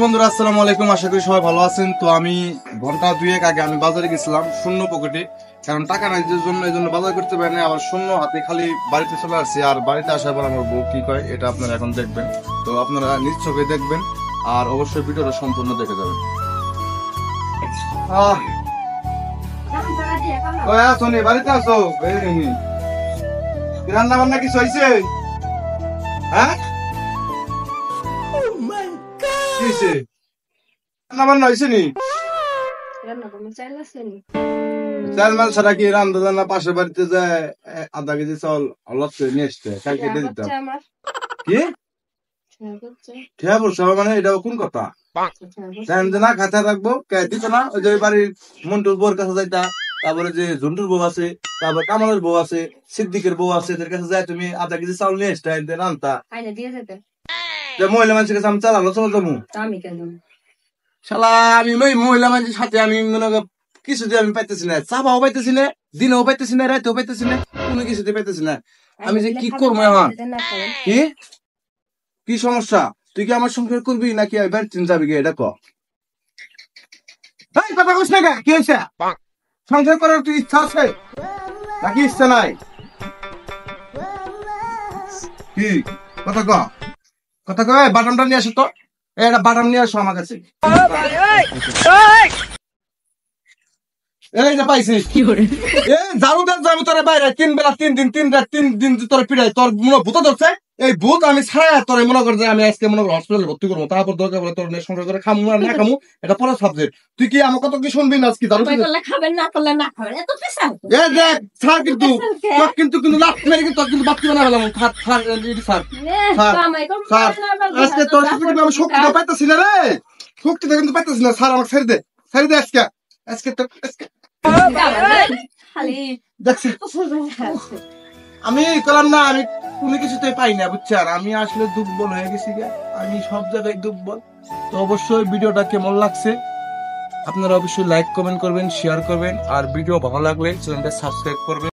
বন্ধুরা, আসসালামু আলাইকুম। আশা করি সবাই ভালো আছেন। তো আমি ঘন্টা 2 আগে আমি বাজারে গেছিলাম শূন্য পকেটে, কারণ টাকা নাই জন্য এই জন্য বাজার করতে পারি না। আবার শূন্য হাতে খালি বাড়িতে চলে আসছি। আর বাড়িতে আসার পর আমার বউ কি কয় এটা আপনারা এখন দেখবেন। তো আপনারা নিজ চোখে দেখবেন আর অবশ্যই ভিডিওটা সম্পূর্ণ দেখে যাবেন। বাড়িতে আসো, রান্না বান্না কিছু হয়েছে? হ্যাঁ, রান্না বান্না হয়েছে নি? চাল মাল ছাড়া কি রান্না জানা? পাশের বাড়িতে যায় আধা কেজি চাল অলপ নিয়ে আসতে, কালকে দিয়ে দিতাম। কি খেয়া বলছো? মানে এটা কোন কথা? না খাতা রাখবো দিত না। ওই যে বাড়ির মন্টুর বউর কাছে যাইতা, তারপরে যে ঝন্টুর বউ আছে, তারপর কামালের বউ আছে, সিদ্দিকের বউ আছে, এদের কাছে যাই তুমি আধা কেজি চাউল নিয়ে আসতে রান্তা। মহিলা মানুষের কাছে আমি চালালো চলো জমু শালা। আমি মহিলা মানুষের সাথে আমি মনে কর কিছু দিয়ে আমি পাইতেছি না, চাপাও পাইতেছি না, দিনেও পাইতেছি না, রাতেও পাইতেছি না, কোনো কিছুতে পাইতেছি না। আমি যে কি করবো এখন? কি কি সমস্যা? তুই কি আমার সংসার করবি নাকি বাড়িতে যাবি? এটা ক, কথা কস না। কি হয়েছে? সংসার করার তুই ইচ্ছা আছে নাকি ইচ্ছা নাই? কি কথা ক, কথা ক। বাটামটা নিয়ে আসো তো, এটা বাটাম নিয়ে আসো আমার কাছে। এই যে পাইছি ঝাড়ু দেন, আমি তোর বাইরে 3 বেলা 3 দিন 3 রাত 3 দিন তোর পিড়াই, তোর মনে ভূত ধরছে। এই ভূত আমি ছাড়া তোর মনে কর যে আমি আজকে মনে কর হসপিটালে ভর্তি করবো, তারপর দরকার পড়ে তোর সংসার করে খামু আর না খামু এটা পরের সাবজেক্ট। তুই কি আমার কত কি শুনবি না? আজকে ঝাড়ু খাবেন না করলে না খাবেন এত পেশাল দেখ ছাড়, কিন্তু তোর কিন্তু লাভ মেরে কিন্তু তোর কিন্তু বাচ্চা বানা ফেলাম। আজকে তোর কিন্তু আমি শক্তিটা পাইতেছি না রে, শক্তিটা কিন্তু পাইতেছি না। স্যার আমাকে ছেড়ে দে, ছেড়ে দে আজকে। আজকে তোর আমি করলাম না, আমি কোনো কিছুতে পাই না বুঝছেন। আমি আসলে দুর্বল হয়ে গেছি, আমি সব জায়গায় দুর্বল। তো অবশ্যই ভিডিওটা কেমন লাগছে আপনারা অবশ্যই লাইক কমেন্ট করবেন, শেয়ার করবেন, আর ভিডিও ভালো লাগলে চ্যানেলটা সাবস্ক্রাইব করবেন।